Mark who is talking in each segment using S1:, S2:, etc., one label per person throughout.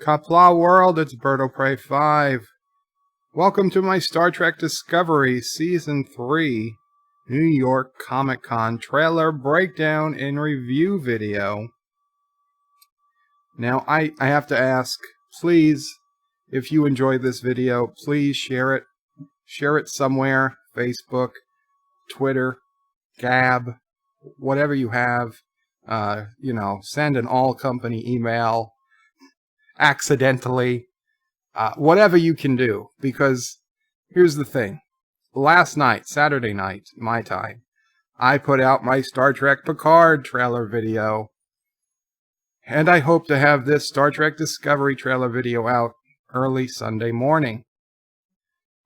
S1: Qapla World, it's Burnham 5. Welcome to my Star Trek Discovery Season 3 New York Comic Con trailer breakdown and review video. Now, I have to ask, please, if you enjoyed this video, please share it. Share it somewhere, Facebook, Twitter, Gab, whatever you have. Send an all-company email accidentally. Whatever you can do, because here's the thing. Last night, Saturday night, my time, I put out my Star Trek Picard trailer video, and I hope to have this Star Trek Discovery trailer video out early Sunday morning.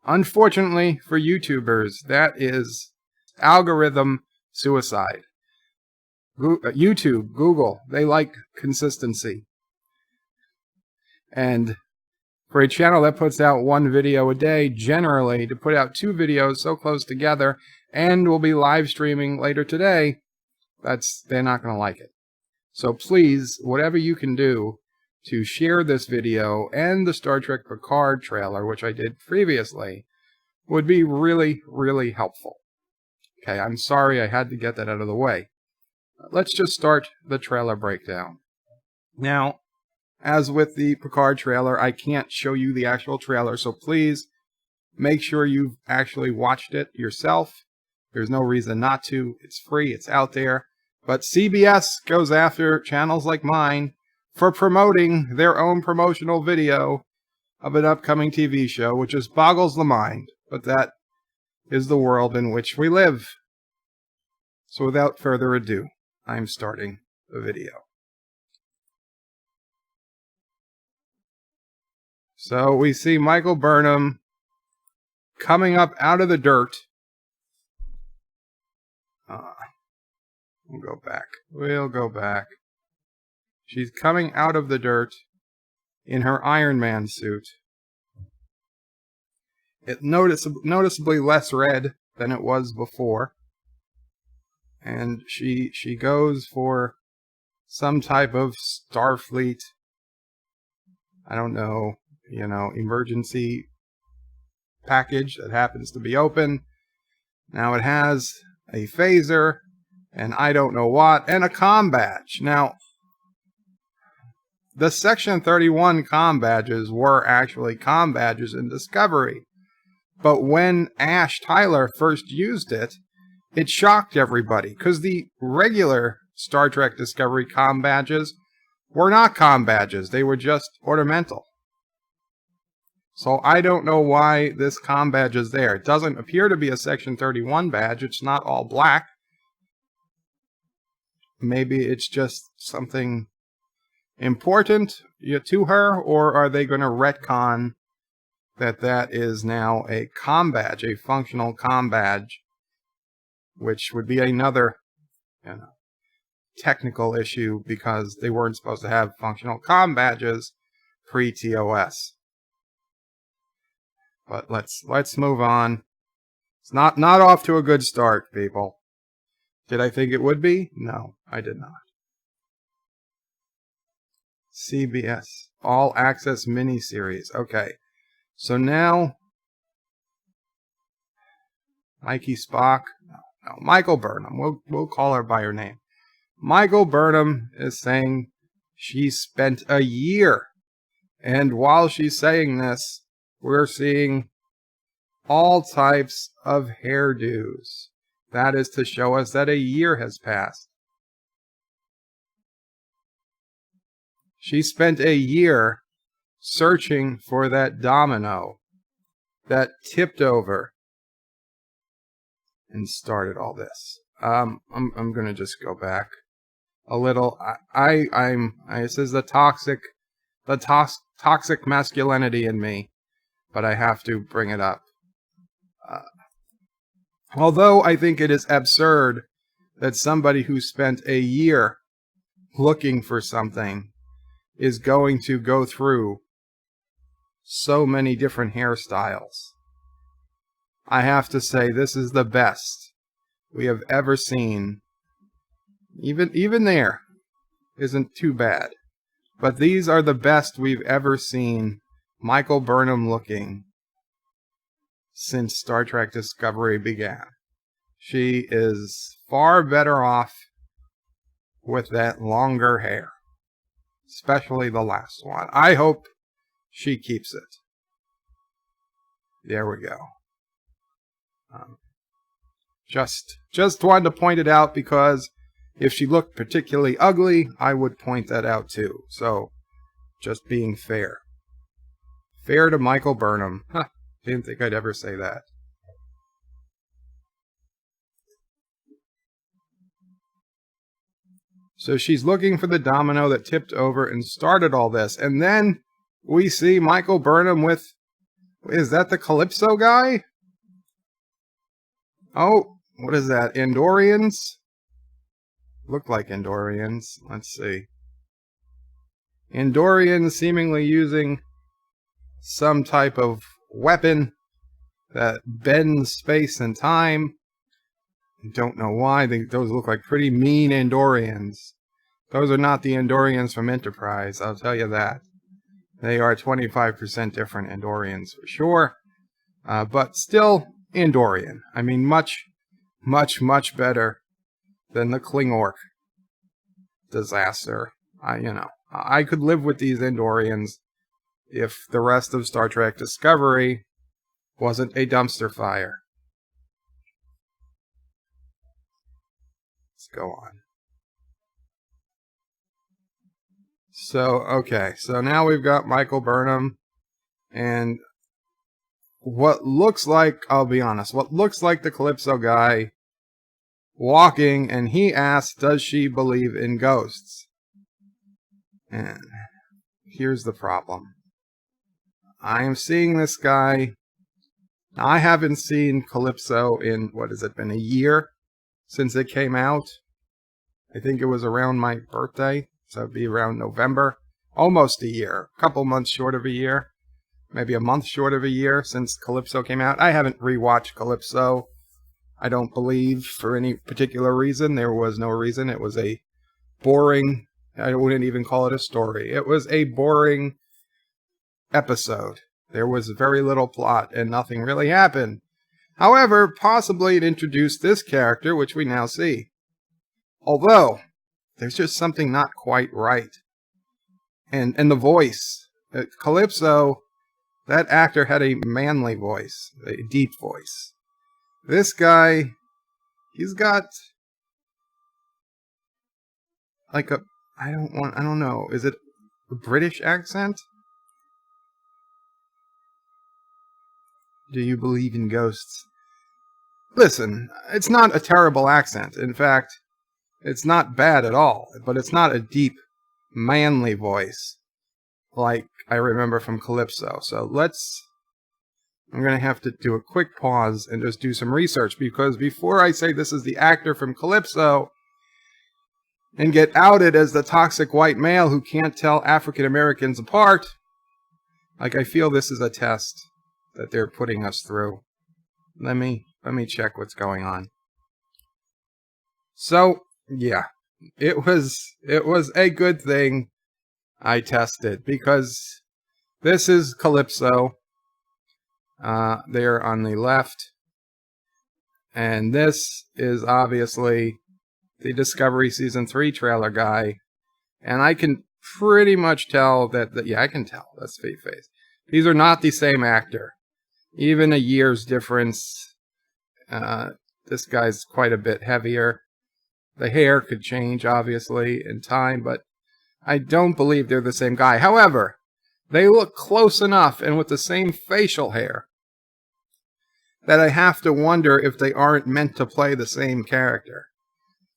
S1: Unfortunately for YouTubers, that is algorithm suicide. YouTube, Google, they like consistency. And for a channel that puts out one video a day, generally, to put out two videos so close together, and will be live streaming later today, they're not going to like it. So please, whatever you can do to share this video and the Star Trek Picard trailer, which I did previously, would be really, really helpful. Okay, I'm sorry I had to get that out of the way. Let's just start the trailer breakdown. Now, as with the Picard trailer, I can't show you the actual trailer, so please make sure you've actually watched it yourself. There's no reason not to. It's free. It's out there. But CBS goes after channels like mine for promoting their own promotional video of an upcoming TV show, which just boggles the mind. But that is the world in which we live. So without further ado, I'm starting the video. So we see Michael Burnham coming up out of the dirt. We'll go back. She's coming out of the dirt in her Iron Man suit. It's noticeably less red than it was before. And she goes for some type of Starfleet, I don't know, emergency package that happens to be open. Now it has a phaser, and I don't know what, and a comm badge. Now, the Section 31 comm badges were actually comm badges in Discovery. But when Ash Tyler first used it, it shocked everybody, because the regular Star Trek Discovery comm badges were not comm badges. They were just ornamental. So I don't know why this comm badge is there. It doesn't appear to be a Section 31 badge. It's not all black. Maybe it's just something important to her, or are they going to retcon that is now a comm badge, a functional comm badge, which would be another technical issue, because they weren't supposed to have functional comm badges pre-TOS. But let's move on. It's not off to a good start, people. Did I think it would be? No, I did not. CBS All Access miniseries. Okay, so now Mikey Spock. No, Michael Burnham. We'll call her by her name. Michael Burnham is saying she spent a year, and while she's saying this, we're seeing all types of hairdos. That is to show us that a year has passed. She spent a year searching for that domino that tipped over and started all this. I'm gonna just go back a little. This is the toxic masculinity in me, but I have to bring it up. Although I think it is absurd that somebody who spent a year looking for something is going to go through so many different hairstyles. I have to say, this is the best we have ever seen. Even there isn't too bad. But these are the best we've ever seen Michael Burnham looking since Star Trek Discovery began. She is far better off with that longer hair, especially the last one. I hope she keeps it. There we go. Just wanted to point it out because if she looked particularly ugly, I would point that out too. So, just being fair. Fair to Michael Burnham. Huh, didn't think I'd ever say that. So she's looking for the domino that tipped over and started all this. And then we see Michael Burnham with... Is that the Calypso guy? Oh, what is that? Andorians? Look like Andorians. Let's see. Andorians seemingly using some type of weapon that bends space and time. Don't know why. Those look like pretty mean Andorians. Those are not the Andorians from Enterprise, I'll tell you that. They are 25% different Andorians for sure. But still Andorian. I mean, much, much, much better than the Klingork disaster. I could live with these Andorians if the rest of Star Trek Discovery wasn't a dumpster fire. Let's go on. So now we've got Michael Burnham and what looks like, I'll be honest, what looks like the Calypso guy walking, and he asks, does she believe in ghosts? And here's the problem. I am seeing this guy. I haven't seen Calypso in, what has it been, a year since it came out? I think it was around my birthday, so it'd be around November. Almost a year, a couple months short of a year. Maybe a month short of a year since Calypso came out. I haven't rewatched Calypso, I don't believe, for any particular reason. There was no reason. It was a boring, I wouldn't even call it a story. It was a boring episode. There was very little plot and nothing really happened. However, possibly it introduced this character, which we now see. Although, there's just something not quite right. And the voice. Calypso, that actor had a manly voice, a deep voice. This guy, he's got like a, I don't know, is it a British accent? Do you believe in ghosts? Listen, it's not a terrible accent. In fact, it's not bad at all, but it's not a deep, manly voice like I remember from Calypso. So I'm going to have to do a quick pause and just do some research, because before I say this is the actor from Calypso and get outed as the toxic white male who can't tell African Americans apart, like, I feel this is a test that they're putting us through. Let me check what's going on. So, yeah, it was a good thing I tested, because this is Calypso there on the left, and this is obviously the Discovery Season 3 trailer guy, and I can pretty much tell that yeah, I can tell, let's face. These are not the same actor. Even a year's difference. This guy's quite a bit heavier. The hair could change, obviously, in time, but I don't believe they're the same guy. However, they look close enough and with the same facial hair that I have to wonder if they aren't meant to play the same character.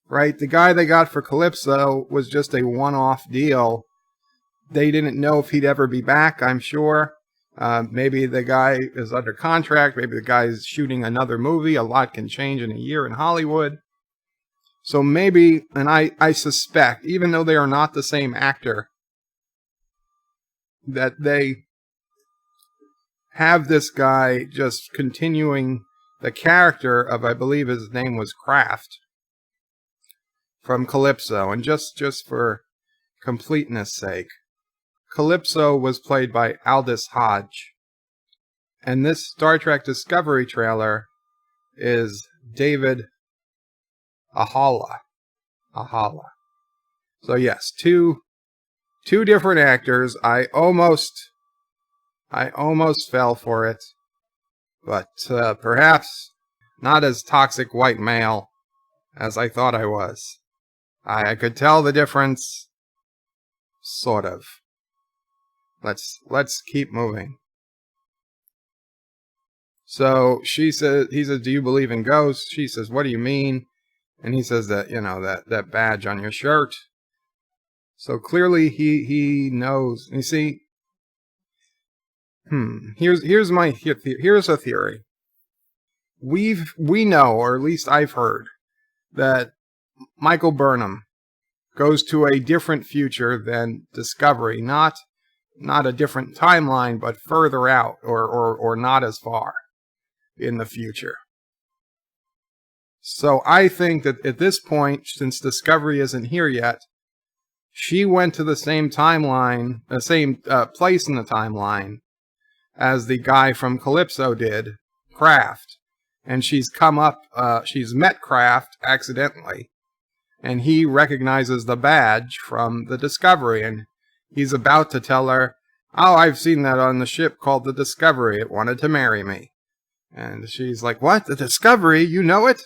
S1: Right? The guy they got for Calypso was just a one-off deal. They didn't know if he'd ever be back, I'm sure. Maybe the guy is under contract. Maybe the guy's shooting another movie. A lot can change in a year in Hollywood. So maybe, and I suspect, even though they are not the same actor, that they have this guy just continuing the character of, I believe his name was Kraft, from Calypso. And just for completeness sake, Calypso was played by Aldous Hodge. And this Star Trek Discovery trailer is David Ahala. So yes, two different actors. I almost fell for it, but perhaps not as toxic white male as I thought I was. I could tell the difference, sort of. Let's keep moving. So he says, do you believe in ghosts? She says, what do you mean? And he says that, that badge on your shirt. So clearly he knows. You see, here's a theory. We know, or at least I've heard, that Michael Burnham goes to a different future than Discovery, not a different timeline, but further out, or not as far in the future. So I think that at this point, since Discovery isn't here yet, she went to the same timeline, the same place in the timeline as the guy from Calypso did, Kraft. And she's she's met Kraft accidentally. And he recognizes the badge from the Discovery. And he's about to tell her, oh, I've seen that on the ship called the Discovery. It wanted to marry me. And she's like, what? The Discovery? You know it?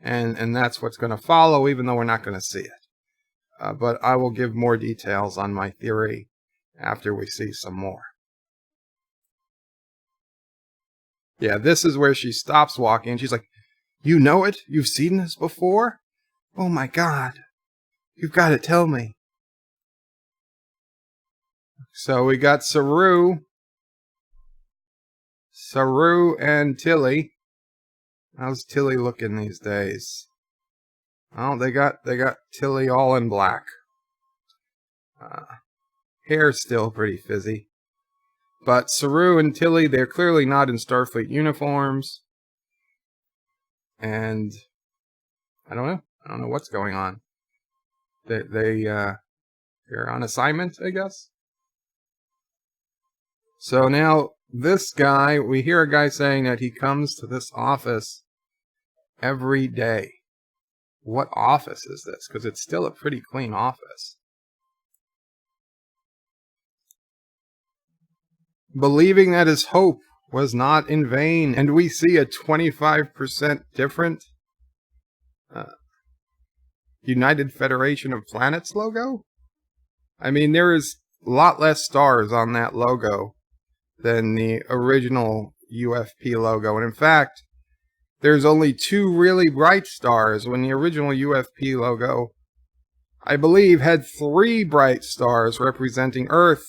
S1: And that's what's going to follow, even though we're not going to see it. But I will give more details on my theory after we see some more. Yeah, this is where she stops walking. She's like, you know it? You've seen this before? Oh my God. You've got to tell me. So we got Saru and Tilly. How's Tilly looking these days? Oh, they got Tilly all in black. Hair's still pretty fizzy. But Saru and Tilly, they're clearly not in Starfleet uniforms. And I don't know what's going on. They're on assignment, I guess. So now this guy, we hear a guy saying that he comes to this office every day. What office is this? Because it's still a pretty clean office. Believing that his hope was not in vain, and we see a 25% different United Federation of Planets logo? I mean, there is a lot less stars on that logo than the original UFP logo. And in fact, there's only 2 really bright stars when the original UFP logo, I believe, had 3 bright stars representing Earth,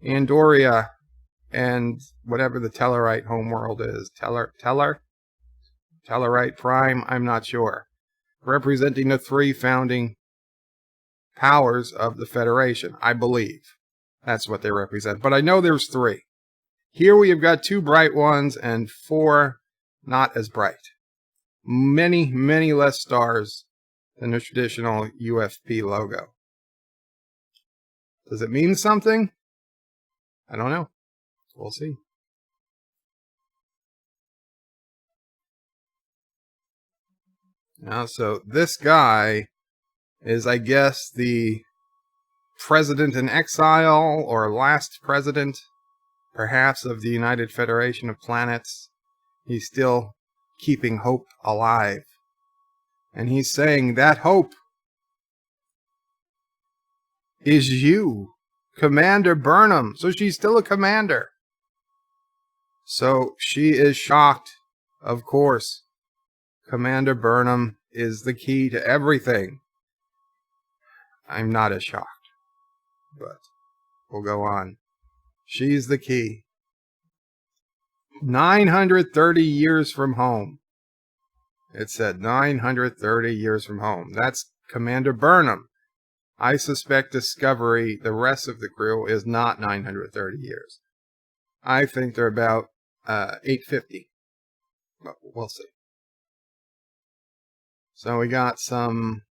S1: Andoria, and whatever the Tellarite homeworld is. Tellarite Prime, I'm not sure. Representing the 3 founding powers of the Federation, I believe. That's what they represent. But I know there's 3. Here we have got 2 bright ones and 4 not as bright. Many, many less stars than the traditional UFP logo. Does it mean something? I don't know. We'll see. Now, so this guy is, I guess, the president in exile, or last president, perhaps, of the United Federation of Planets. He's still keeping hope alive. And he's saying that hope is you, Commander Burnham. So she's still a commander. So she is shocked, of course. Commander Burnham is the key to everything. I'm not as shocked, but we'll go on. She's the key. 930 years from home. It said 930 years from home. That's Commander Burnham. I suspect Discovery, the rest of the crew, is not 930 years. I think they're about 850. But we'll see. So we got some,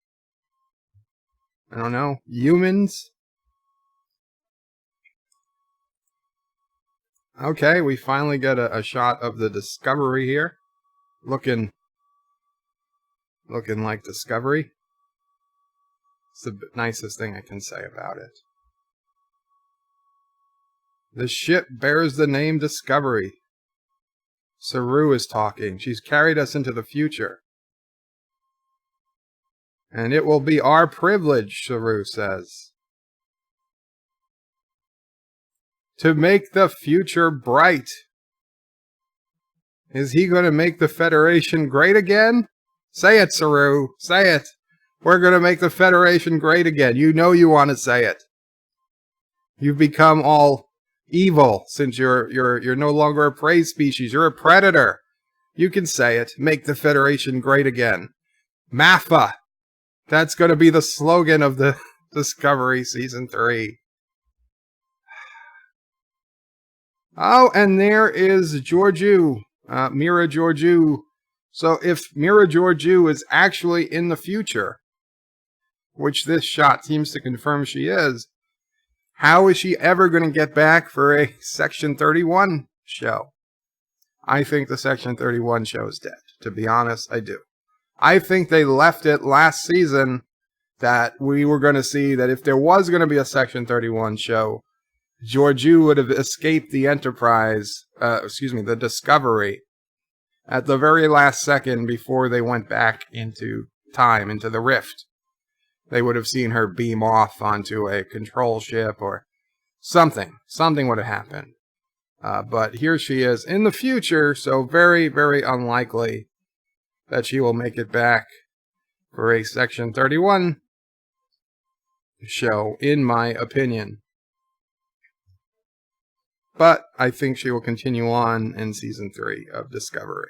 S1: I don't know, humans Okay, we finally get a shot of the Discovery here. Looking like Discovery. It's the nicest thing I can say about it. The ship bears the name Discovery. Saru is talking. She's carried us into the future. And it will be our privilege, Saru says, to make the future bright. Is he going to make the Federation great again? Say it, Saru. Say it. We're going to make the Federation great again. You know you want to say it. You've become all evil since you're no longer a prey species. You're a predator. You can say it. Make the Federation great again. Maffa. That's going to be the slogan of the Discovery Season 3. Oh, and there is Georgiou. Mira Georgiou. So if Mira Georgiou is actually in the future, which this shot seems to confirm she is, how is she ever going to get back for a Section 31 show? I think the Section 31 show is dead. To be honest, I do. I think they left it last season that we were going to see that if there was going to be a Section 31 show, Georgiou would have escaped the Enterprise, the Discovery, at the very last second before they went back into time, into the Rift. They would have seen her beam off onto a control ship or something. Something would have happened. But here she is in the future, so very, very unlikely that she will make it back for a Section 31 show, in my opinion. But I think she will continue on in Season 3 of Discovery.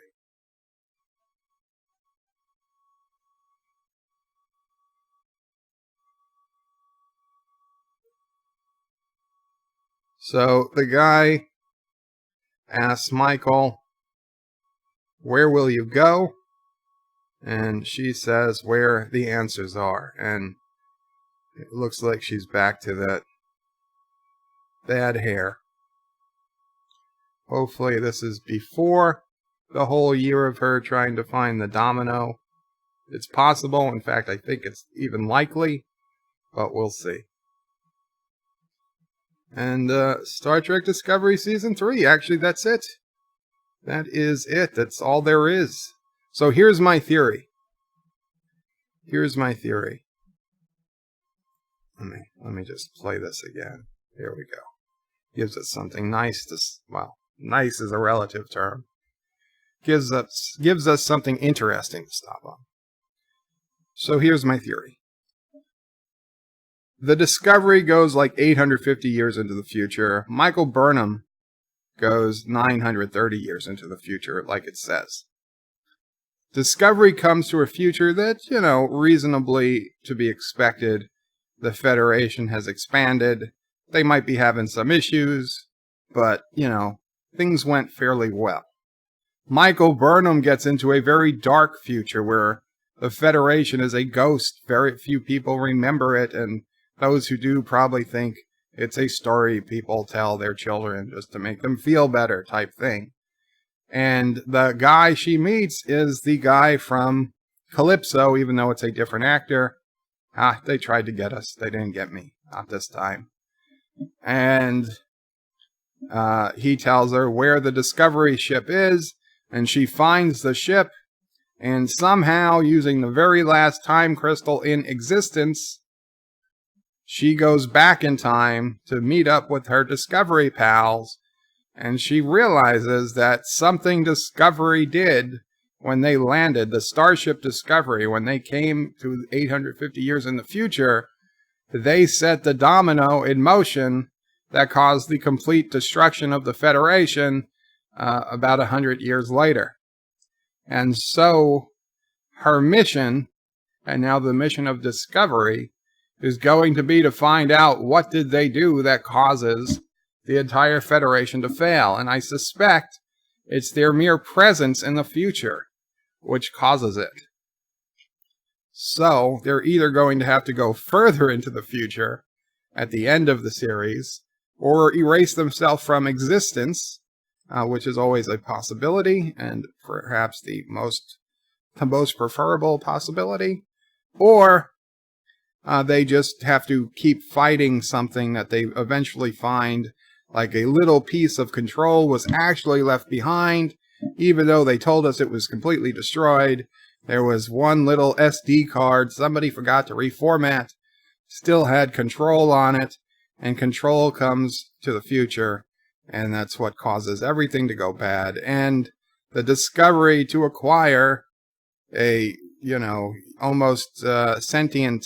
S1: So the guy asks Michael, where will you go? And she says where the answers are. And it looks like she's back to that bad hair. Hopefully this is before the whole year of her trying to find the domino. It's possible. In fact, I think it's even likely. But we'll see. And Star Trek Discovery Season 3. Actually, that's it. That is it. That's all there is. So here's my theory. Here's my theory. Let me just play this again. Here we go. Gives us something nice to... Well, nice is a relative term. Gives us something interesting to stop on. So here's my theory. The Discovery goes like 850 years into the future. Michael Burnham goes 930 years into the future, like it says. Discovery comes to a future that, reasonably to be expected. The Federation has expanded. They might be having some issues, but, things went fairly well. Michael Burnham gets into a very dark future where the Federation is a ghost. Very few people remember it, and those who do probably think it's a story people tell their children just to make them feel better type thing. And the guy she meets is the guy from Calypso, even though it's a different actor. They tried to get us. They didn't get me. Not this time. And he tells her where the Discovery ship is, and she finds the ship, and somehow, using the very last time crystal in existence, she goes back in time to meet up with her Discovery pals, and she realizes that something Discovery did when they landed, the Starship Discovery, when they came to 850 years in the future, they set the domino in motion that caused the complete destruction of the Federation about 100 years later. And so her mission, and now the mission of Discovery, is going to be to find out what did they do that causes the entire Federation to fail. And I suspect it's their mere presence in the future which causes it. So they're either going to have to go further into the future at the end of the series, or erase themselves from existence, which is always a possibility, and perhaps the most preferable possibility, or they just have to keep fighting something that they eventually find, like a little piece of control was actually left behind, even though they told us it was completely destroyed. There was one little SD card somebody forgot to reformat, still had control on it, and control comes to the future, and that's what causes everything to go bad. And the discovery to acquire a, almost sentient,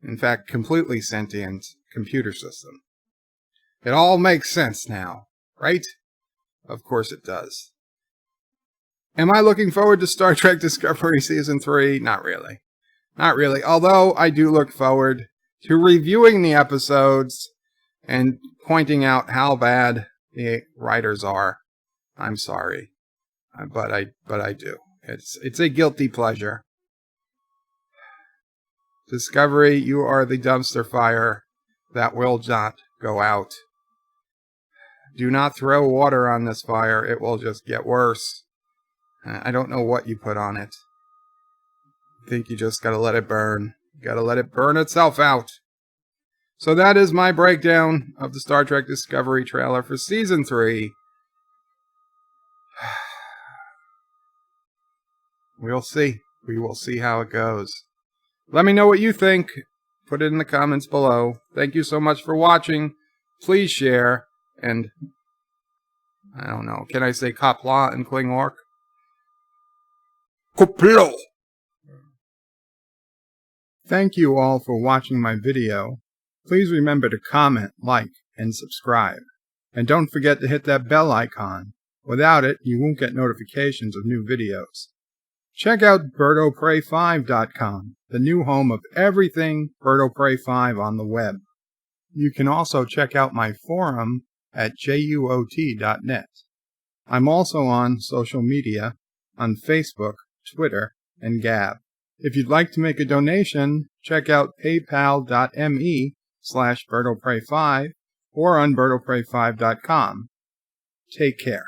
S1: in fact, completely sentient computer system. It all makes sense now, right? Of course it does. Am I looking forward to Star Trek Discovery Season 3? Not really. Not really. Although I do look forward to reviewing the episodes and pointing out how bad the writers are. I'm sorry. But I do. It's a guilty pleasure. Discovery, you are the dumpster fire that will not go out. Do not throw water on this fire. It will just get worse. I don't know what you put on it. I think you just gotta let it burn. You gotta let it burn itself out. So that is my breakdown of the Star Trek Discovery trailer for Season 3. We'll see. We will see how it goes. Let me know what you think. Put it in the comments below. Thank you so much for watching. Please share. And, I don't know, can I say Qapla in Klingork? Qapla! Thank you all for watching my video. Please remember to comment, like, and subscribe. And don't forget to hit that bell icon. Without it, you won't get notifications of new videos. Check out BirdoPrey5.com, the new home of everything BirdoPrey5 on the web. You can also check out my forum at juot.net. I'm also on social media, on Facebook, Twitter, and Gab. If you'd like to make a donation, check out paypal.me/BirdoPrey5 or on BirdoPrey5.com. Take care.